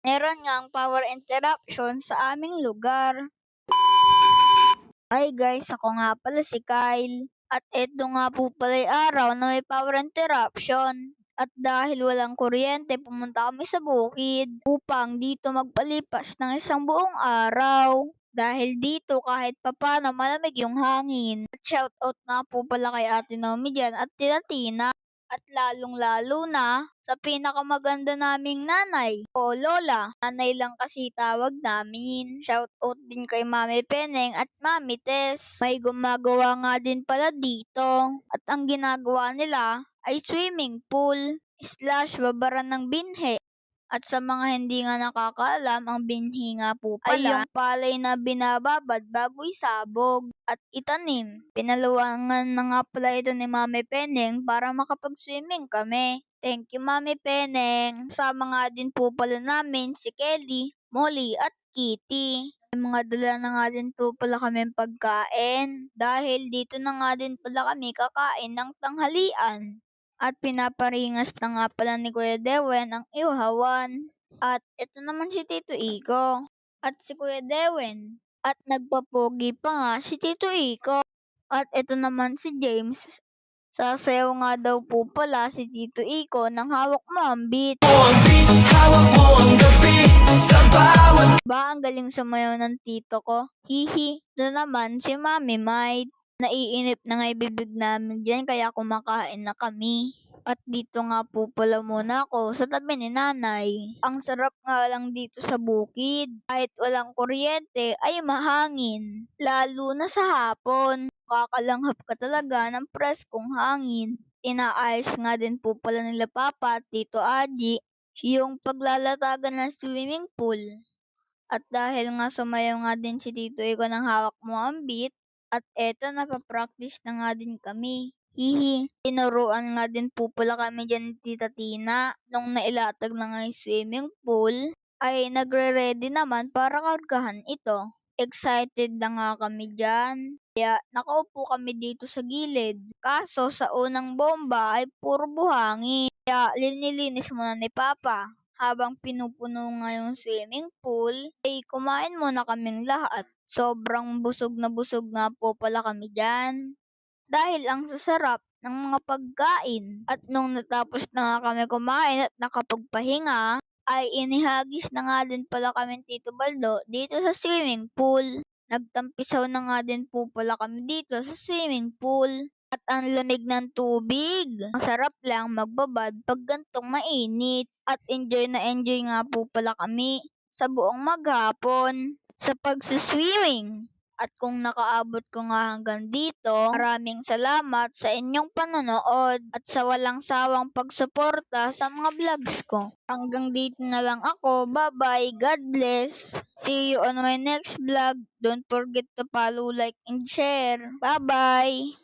Meron ngang power interruption sa aming lugar. Hi guys, ako nga pala si Kyle. At eto nga po pala yung araw na may power interruption. At dahil walang kuryente, pumunta kami sa bukid upang dito magpalipas ng isang buong araw. Dahil dito kahit papano malamig yung hangin. At shoutout nga po pala kay Ate Nomi dyan at Tita Tina. At lalong-lalo na sa pinakamaganda naming nanay o lola. Nanay lang kasi tawag namin. Shoutout din kay Mami Peneng at Mami Tess. May gumagawa nga din pala dito. At ang ginagawa nila ay swimming pool / babaran ng binhe. At sa mga hindi nga nakakaalam, ang binhi nga po pala ay yung palay na binababad bago isabog at itanim. Pinaluwangan na nga pala ito ni Mami Peneng para makapag-swimming kami. Thank you Mami Peneng. Sama nga din po pala namin si Kelly, Molly at Kitty. May mga dala na nga din po pala kami pagkain dahil dito na nga din pala kami kakain ng tanghalian. At pinaparingas na nga pala ni Kuya Dewen ang iuhawan. At ito naman si Tito Iko. At si Kuya Dewen. At nagpapogi pa nga si Tito Iko. At ito naman si James. Sasayaw nga daw po pala si Tito Iko ng hawak mo ang beat. Ba, ang galing sumayaw ng tito ko. Hihi. Ito naman si Mami Maid. Naiinip na nga ibibig namin dyan kaya kumakain na kami. At dito nga po pala muna ako sa tabi ni nanay. Ang sarap nga lang dito sa bukid. Kahit walang kuryente ay mahangin. Lalo na sa hapon. Kakalanghap ka talaga ng preskong hangin. Inaayos nga din po pala nila Papa at Tito Aji yung paglalatagan ng swimming pool. At dahil nga sumayaw nga din si Tito Iko ng hawak mo ang beat, at eto napapractice na nga din kami. Hihi, tinuruan nga din po pala kami dyan ni Tita Tina. Nung nailatag na nga yung swimming pool, ay nagre-ready naman para kargahan ito. Excited na nga kami dyan. Kaya nakaupo kami dito sa gilid. Kaso sa unang bomba ay puro buhangin. Kaya linilinis muna ni Papa. Habang pinupuno nga yung swimming pool, ay kumain muna kaming lahat. Sobrang busog na busog nga po pala kami dyan. Dahil ang sasarap ng mga pagkain. At nung natapos na nga kami kumain at nakapagpahinga, ay inihagis na nga din pala kami Tito Baldo dito sa swimming pool. Nagtampisaw na nga din po pala kami dito sa swimming pool. At ang lamig ng tubig. Masarap lang magbabad pag gantong mainit. At enjoy na enjoy nga po pala kami sa buong maghapon sa pagsiswimming. At kung nakaabot ko nga hanggang dito, maraming salamat sa inyong panonood at sa walang sawang pagsuporta sa mga vlogs ko. Hanggang dito na lang ako. Bye-bye. God bless. See you on my next vlog. Don't forget to follow, like, and share. Bye-bye.